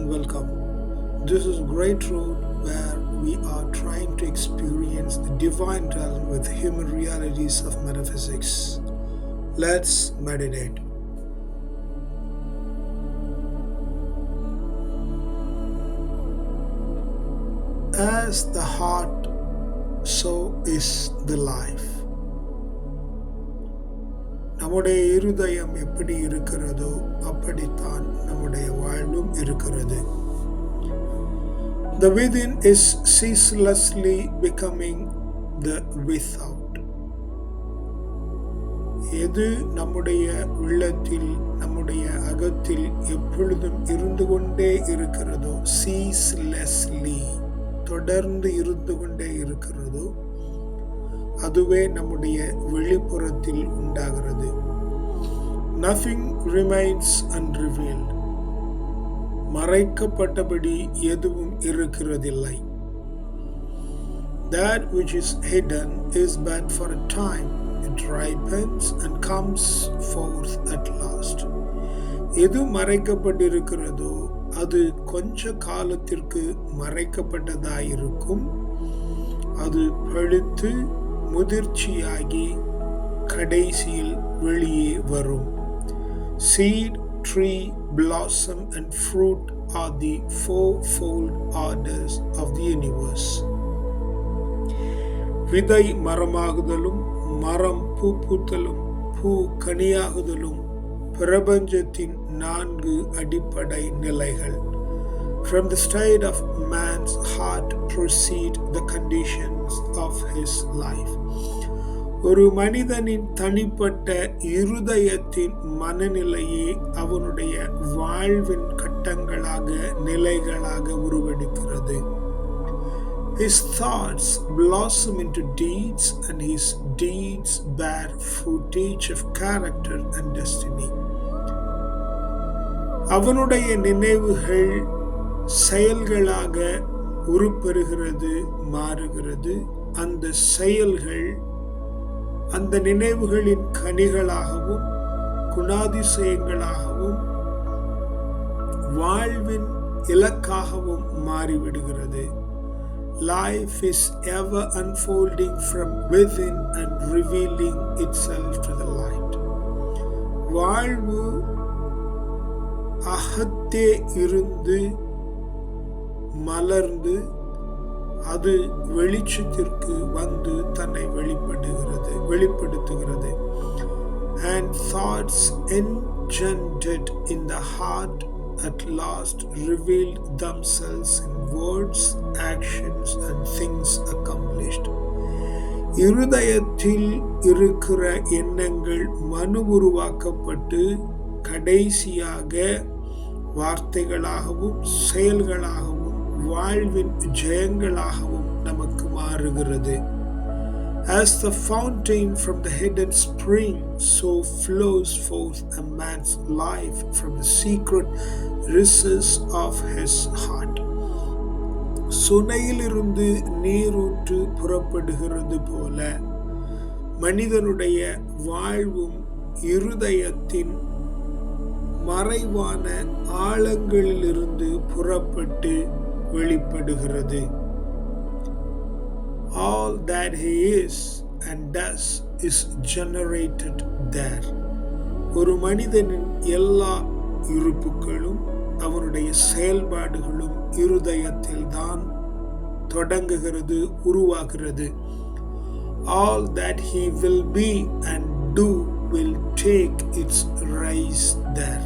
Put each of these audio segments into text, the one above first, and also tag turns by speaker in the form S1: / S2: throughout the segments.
S1: and welcome. This is Great Road where we are trying to experience the divine realm with human realities of metaphysics. Let's meditate. As the heart, so is the life. நம்முடைய இருதயம் எப்படி இருக்கிறதோ அப்படித்தான் நம்முடைய வாழ்வும் இருக்கிறது. The within is ceaselessly becoming the without. எது நம்முடைய உள்ளத்தில் நம்முடைய அகத்தில் எப்பொழுதும் இருந்து கொண்டே இருக்கிறதோ, ceaselessly தொடர்ந்து இருந்து கொண்டே இருக்கிறதோ, அதுவே நம்முடைய வெளிப்புறத்தில் உண்டாகிறது. Nothing remains unrevealed. மறைக்கப்பட்டபடி எதுவும் இருக்கிறதில்லை. That which is hidden is but for a time. It ripens and comes forth at last. எது மறைக்கப்பட்டிருக்கிறதோ அது கொஞ்ச காலத்திற்கு மறைக்கப்பட்டதாயிருக்கும். அது பழுத்து முதிர்ச்சியாகி கடைசியில் வெளியே வரும். Seed, tree, blossom and fruit are the fourfold orders of the universe. விதை மரமாகுதலும் மரம் பூ பூத்தலும் பூ கனியாகுதலும் பிரபஞ்சத்தின் 4 அடிப்படை நிலைகள். From the state of man's heart proceed the conditions of his life. ஒரு மனிதனின் தனிப்பட்ட இருதயத்தின் மனநிலையே அவனுடைய வாழ்வின் கட்டங்களாக நிலைகளாக உருவெடுக்கிறது. His thoughts blossom into deeds and his deeds bear fruitage of character and destiny. அவனுடைய நினைவுகள் செயல்களாக உருப்பெறுகிறது, மாறுகிறது. அந்த செயல்கள் அந்த நினைவுகளின் கனிகளாகவும் குணாதிசயங்களாகவும் வாழ்வின் இலக்காகவும் மாறிவிடுகிறது. Life is ever unfolding from within and revealing itself to the light. வாழ்வு அகத்தே இருந்து மலர்ந்து அது வெளிச்சத்திற்கு வந்து தன்னை வெளிப்படுத்துகிறது. And thoughts engendered in the heart at last revealed themselves in words, actions and things accomplished. இருதயத்தில் இருக்கிற எண்ணங்கள் உருவாக்கப்பட்டு கடைசியாக வார்த்தைகளாகவும் செயல்களாகவும் வாழ்வின் ஜெயங்களாகவும் நமக்கு மாறுகிறது. As the fountain from the hidden spring, so flows forth a man's life from the secret recess of his heart. சுனையிலிருந்து நீரூற்று புறப்படுகிறது போல மனிதனுடைய வாழ்வும் இருதயத்தின் மறைவான ஆழங்களிலிருந்து புறப்பட்டு வெளிப்படுகிறது. All that he is and does is generated there. ஒரு மனிதனின் எல்லா இருப்புகளும் அவனுடைய செயல்பாடுகளும் இருதயத்தில் தான் தொடங்குகிறது, உருவாகிறது. All that he will be and do will take its rise there.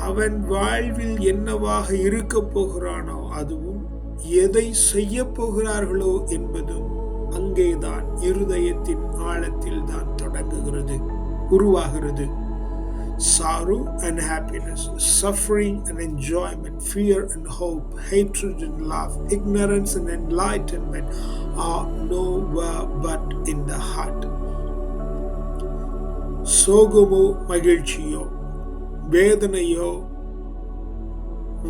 S1: அவன் வாழ்வில் என்னவாக இருக்க போகிறானோ அதுவும் எதை செய்ய போகிறார்களோ என்பதும் அங்கேதான் இருதயத்தின் ஆழத்தில் தான் தொடங்குகிறது, உருவாகிறது. Sorrow and happiness, suffering and enjoyment, fear and hope, hatred and love, ignorance and enlightenment are nowhere but in the heart. சோகமோ மகிழ்ச்சியோ வேதனையோ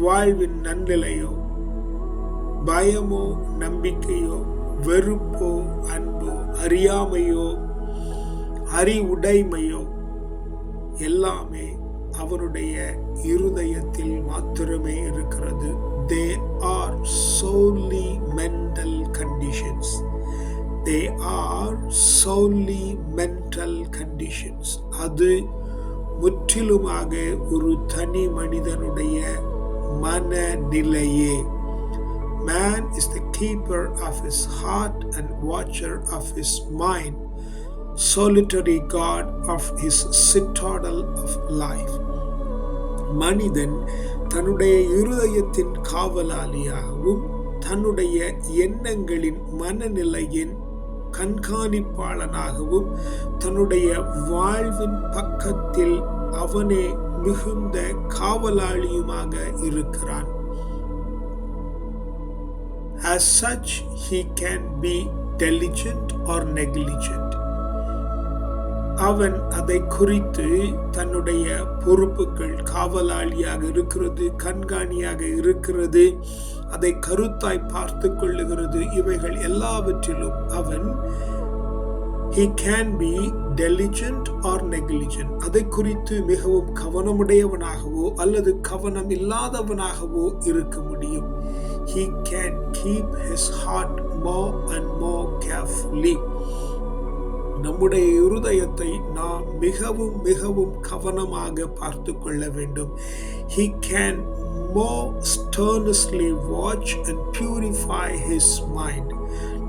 S1: வாழ்வின் நன்னிலையோ பயமோ நம்பிக்கையோ வெறுப்போ அன்போ அறியாமையோ அறிவுடைமையோ எல்லாமே அவனுடைய இருதயத்தில் மாத்திரமே solely mental conditions. அது முற்றிலுமாக ஒரு தனி மனிதனுடைய மனநிலையே. Man is the keeper of his heart and watcher of his mind, solitary God of his citadel of life. மனிதன் தன்னுடைய இருதயத்தின் காவலாளியாகவும் தன்னுடைய எண்ணங்களின் மனநிலையின் கண்காணிப்பாளனாகவும் தன்னுடைய வாழ்வின் பக்கத்தில் அவனே மிகுந்த காவலாளியுமாக இருக்கிறான். As such, he can be diligent or negligent. அவன் அதை குறித்து தன்னுடைய பொறுப்புகள் காவலாளியாக இருக்கிறது, கண்காணியாக இருக்கிறது, அதை கருத்தாய் பார்த்து கொள்ளுகிறது. இவைகள் எல்லாவற்றிலும் அவன் he can be diligent or negligent. அதை குறித்து மிகவும் கவனமுடையவனாகவோ அல்லது கவனம் இல்லாதவனாகவோ இருக்க முடியும். He can keep his heart more and more carefully. நம்முடைய இருதயத்தை நாம் மிகவும் மிகவும் கவனமாக பார்த்து கொள்ள வேண்டும். He can more sternly watch and purify his mind.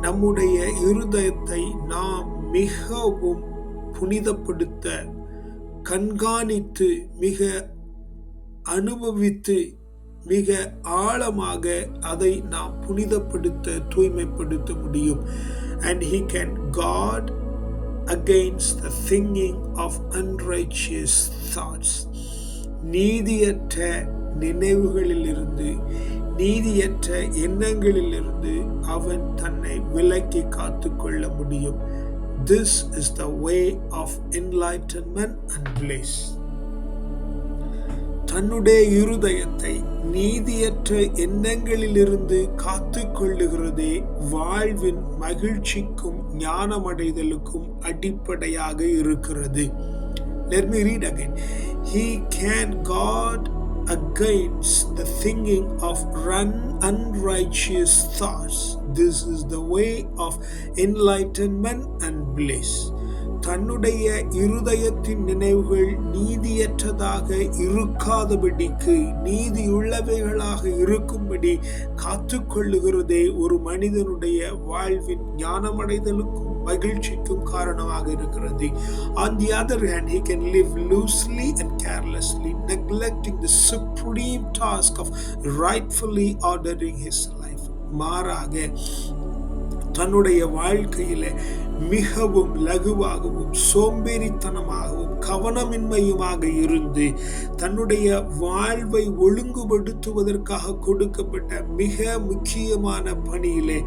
S1: நம்முடைய இருதயத்தை நாம் மிகவும் புனிதப்படுத்த, கண்காணித்து, மிக அனுபவித்து, மிக ஆழமாக அதை நாம் புனிதப்படுத்த, தூய்மைப்படுத்த முடியும். And he can guard against the thinking of unrighteous thoughts. நீதியற்ற நினைவுகளிலிருந்து, நீதியற்ற எண்ணங்களிலிருந்து அவன் தன்னை விலக்கி காத்து கொள்ள முடியும். This is the way of enlightenment and bliss. தன்னுடைய இருதயத்தை நீதியற்ற எண்ணங்களிலிருந்து காத்து கொள்ளுகிறதே வாழ்வின் மகிழ்ச்சிக்கும் ஞானமடைதலுக்கும் அடிப்படையாக இருக்கிறது. Let me read again. He can guard against the thinking of unrighteous thoughts. This is the way of enlightenment and bliss. தன்னுடைய இருதயத்தின் நினைவுகள் நீதியற்றதாக இருக்காதபடிக்கு, நீதியுள்ளவைகளாக இருக்கும்படி காத்து கொள்ளுகிறதே ஒரு மனிதனுடைய வாழ்வின் ஞானமடைதலுக்கும் மகிழ்ச்சிக்கும் காரணமாக இருக்கிறது. On the other hand, he can live loosely and carelessly, neglecting the supreme task of rightfully ordering his life. மாறாக தன்னுடைய வாழ்க்கையில மிகவும் லகுவாகவும் சோம்பேறித்தனமாகவும் கவனமின்மையுமாக இருந்து தன்னுடைய வாழ்வை ஒழுங்குபடுத்துவதற்காக கொடுக்கப்பட்ட மிக முக்கியமான பணியிலே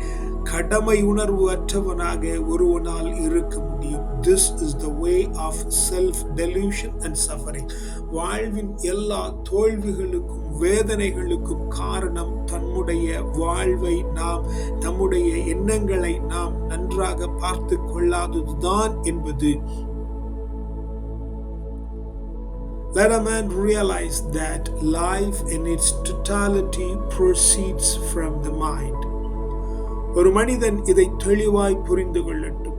S1: கடமை உணர்வு அற்றவனாக ஒருவனால் இருக்க முடியும். This is the way of self-delusion and suffering. வாழ்வின் எல்லா தோல்விகளுக்கும் வேதனைகளுக்கும் காரணம் தன்னுடைய வாழ்வை நாம், நம்முடைய எண்ணங்களை நாம் நன்றாக பார்த்து கொள்ளாததுதான் என்பது. Let a man realize that life in its totality proceeds from the mind. ஒரு மனிதன் இதை தெளிவாய் புரிந்து கொள்ளட்டும்.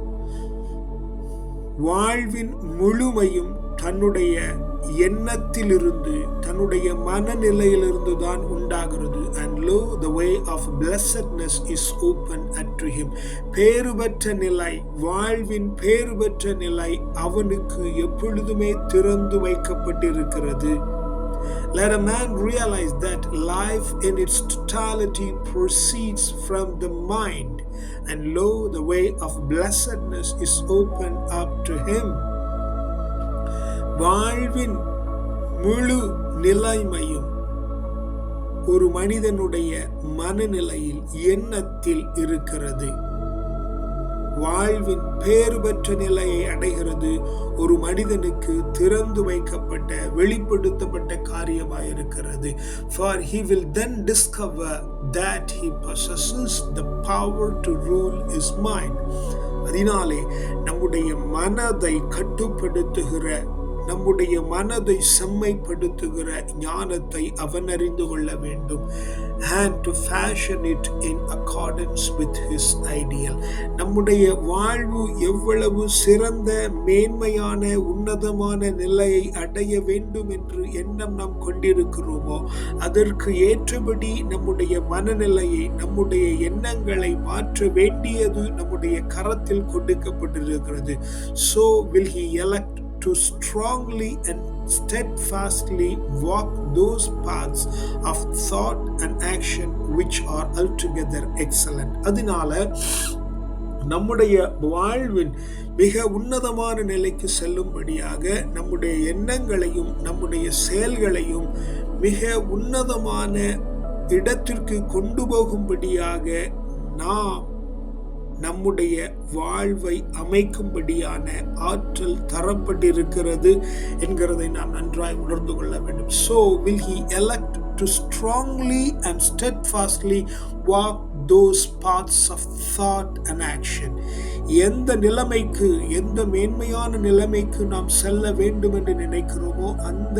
S1: வாழ்வின் முழுமையும் தன்னுடைய எண்ணத்திலிருந்து, தன்னுடைய மனநிலையிலிருந்து தான் உண்டாகிறது. And lo, the way of blessedness is open unto him. பேறுபெற்ற நிலை, வாழ்வின் பேறுபெற்ற நிலை அவனுக்கு எப்பொழுதுமே திறந்து வைக்கப்பட்டிருக்கிறது. Let a man realize that life in its totality proceeds from the mind, and lo, the way of blessedness is open up to him. வாழ்வின் முழு நிலைமையும் ஒரு மனிதனுடைய மனநிலையில், எண்ணத்தில் இருக்கிறது. வாழ்வின் பேறுபெற்ற நிலையை அடைகிறது ஒரு மனிதனுக்கு திறந்து வைக்கப்பட்ட, வெளிப்படுத்தப்பட்ட காரியமாயிருக்கிறது. For he will then discover that he possesses the power to rule his mind. அதனாலே நம்முடைய மனதை கட்டுப்படுத்துகிற நம்முடைய மனதை செம்மைப்படுத்துகிற ஞானத்தை அவன் அறிந்து கொள்ள வேண்டும். And to fashion it in accordance with his ideal. நம்முடைய வாழ்வு எவ்வளவு சிறந்த மேன்மையான உன்னதமான நிலையை அடைய வேண்டும் என்று எண்ணம் நாம் கொண்டிருக்கிறோமோ அதற்கு ஏற்றபடி நம்முடைய மனநிலையை நம்முடைய எண்ணங்களை மாற்ற வேண்டியது நம்முடைய கரத்தில் கொடுக்கப்பட்டிருக்கிறது. So will he elect to strongly and steadfastly walk those paths of thought and action which are altogether excellent. அதனால நம்முடைய வாழ்வின் மிக உன்னதமான நிலைக்கு செல்லும்படியாக நம்முடைய எண்ணங்களையும் நம்முடைய செயல்களையும் மிக உன்னதமான இடத்திற்கு கொண்டு போகும்படியாக நாம் நம்முடைய வாழ்வை அமைக்கும்படியான ஆற்றல் தரப்பட்டிருக்கிறது என்கிறதை நாம் நன்றாய் உணர்ந்து கொள்ள வேண்டும். So will he elect to strongly and steadfastly walk those paths of thought and action. எந்த நிலைமைக்கு, எந்த மேன்மையான நிலைமைக்கு நாம் செல்ல வேண்டும் என்று நினைக்கிறோமோ அந்த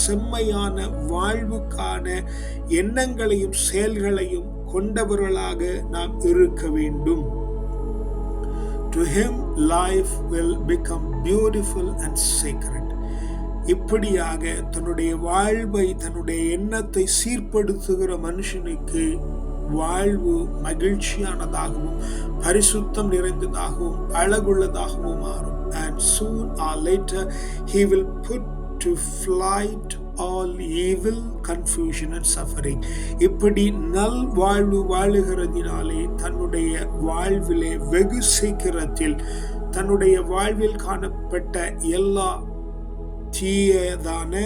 S1: செம்மையான வாழ்வுக்கான எண்ணங்களையும் செயல்களையும் கொண்டவர்களாக நாம் இருக்க வேண்டும். To him life will become beautiful and sacred. இப்படியாக தன்னுடைய வாழ்வை தன்னுடைய எண்ணத்தை சீர்படுத்துகிற மனுஷனுக்கு வாழ்வு மகிழ்ச்சியானதாகவும் பரிசுத்தம் நிறைந்ததாகவும் அழகுள்ளதாகவும் மாறும். And soon or later he will put to flight all evil, confusion and suffering. இப்படி நல் வாழ்வு வாழுகிறதினாலே தன்னுடைய வாழ்விலே வெகு சீக்கிரத்தில் தன்னுடைய வாழ்வில் காணப்பட்ட எல்லா தீயதான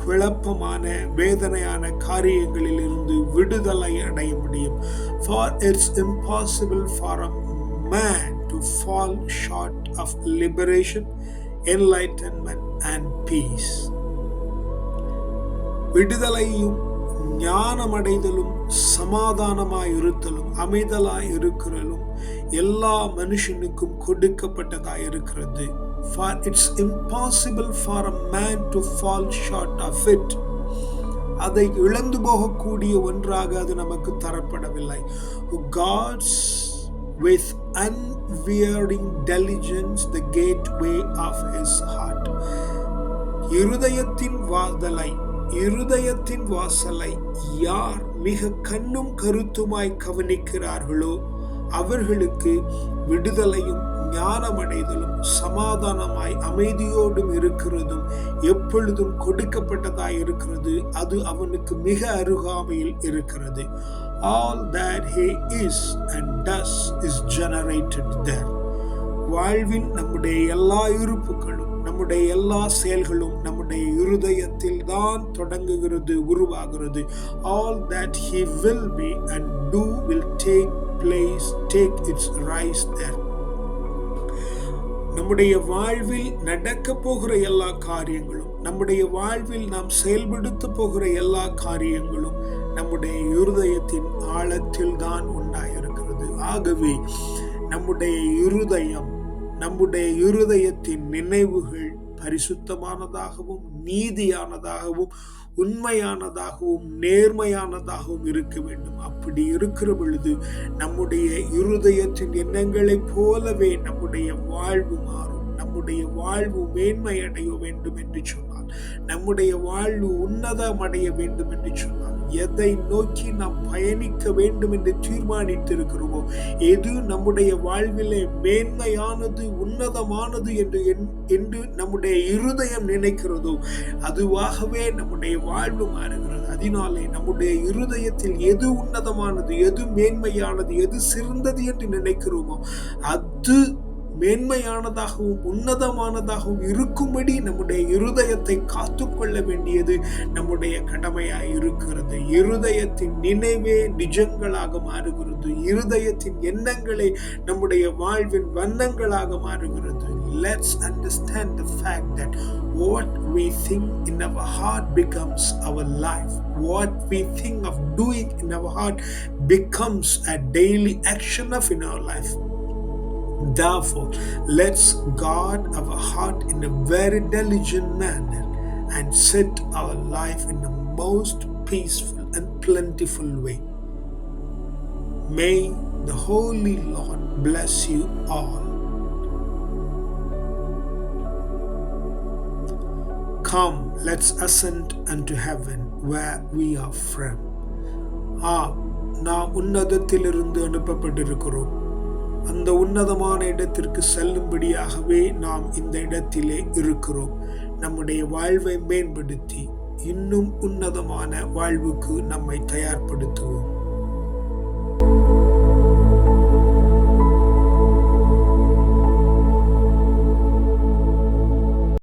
S1: குழப்பமான வேதனையான காரியங்களில் இருந்து விடுதலை அடைய முடியும். For it's impossible for a man to fall short of liberation, enlightenment and peace. விடுதலையும் ஞானமடைதலும் சமாதானமாய் இருத்தலும் அமைதலாய் இருக்கிறதும் எல்லா மனுஷனுக்கும் கொடுக்கப்பட்டதாய் இருக்கிறது. For it's impossible for a man to fall short of it. அதை இழந்து போகக்கூடிய ஒன்றாக அது நமக்கு தரப்படவில்லை. Who guards with unwearying diligence the gateway of his heart. இருதயத்தின் வாசலை யார் மிக கண்ணும் கருத்துமாய் கவனிக்கிறார்களோ அவர்களுக்கு விடுதலையும் ஞானமடைதலும் சமாதானமாய் அமைதியோடும் இருக்கிறதும் எப்பொழுதும் கொடுக்கப்பட்டதாய் இருக்கிறது. அது அவனுக்கு மிக அருகாமையில் இருக்கிறது. All that he is and does is generated there. வாழ்வின் நம்முடைய எல்லா இருப்புகளும் நம்முடைய எல்லா செயல்களும் நம்முடைய இருதயத்தில் தான் தொடங்குகிறது, உருவாகிறது. All that he will be and do will take its rise there. நம்முடைய வாழ்வில் நடக்க போகிற எல்லா காரியங்களும், நம்முடைய வாழ்வில் நாம் செயல்படுத்த போகிற எல்லா காரியங்களும் நம்முடைய இருதயத்தின் ஆழத்தில் தான் உண்டாயிருக்கிறது. ஆகவே நம்முடைய இருதயத்தின் நினைவுகள் பரிசுத்தமானதாகவும் நீதியானதாகவும் உண்மையானதாகவும் நேர்மையானதாகவும் இருக்க வேண்டும். அப்படி இருக்கிற பொழுது நம்முடைய இருதயத்தின் எண்ணங்களைப் போலவே நம்முடைய வாழ்வு மாறும். நம்முடைய வாழ்வு மேன்மை அடைய வேண்டும் என்று சொன்னால், நம்முடைய வாழ்வு உன்னதம் அடைய வேண்டும் என்று சொன்னால், எதை நோக்கி நாம் பயணிக்க வேண்டும் என்று தீர்மானித்திருக்கிறோமோ, எது நம்முடைய வாழ்விலே மேன்மையானது உன்னதமானது என்று நம்முடைய இருதயம் நினைக்கிறதோ அதுவாகவே நம்முடைய வாழ்வு மாறுகிறது. அதனாலே நம்முடைய இருதயத்தில் எது உன்னதமானது, எது மேன்மையானது, எது சிறந்தது என்று நினைக்கிறோமோ அது மேன்மையானதாகவும் உன்னதமானதாகவும் இருக்கும்படி நம்முடைய இருதயத்தை காத்துக்கொள்ள வேண்டியது நம்முடைய கடமையாய் இருக்கிறது. இருதயத்தின் நினைவே நிஜங்களாக மாறுகிறது. இருதயத்தின் எண்ணங்களே நம்முடைய வாழ்வின் வண்ணங்களாக மாறுகிறது. Let's understand the fact that what we think in our heart becomes our life. What we think of doing in our heart becomes a daily action of in our life. Therefore, let's guard our heart in a very diligent manner and set our life in the most peaceful and plentiful way. May the Holy Lord bless you all. Come, let's ascend unto heaven where we are from. நாம் உன்னதத்திலிருந்து அனுப்பப்பட்டிருக்கிறோம். அந்த உன்னதமான இடத்திற்கு செல்லும்படியாகவே நாம் இந்த இடத்திலே இருக்கிறோம். நம்முடைய வாழ்வை மேம்படுத்தி இன்னும் உன்னதமான வாழ்வுக்கு நம்மை தயார்படுத்துவோம்.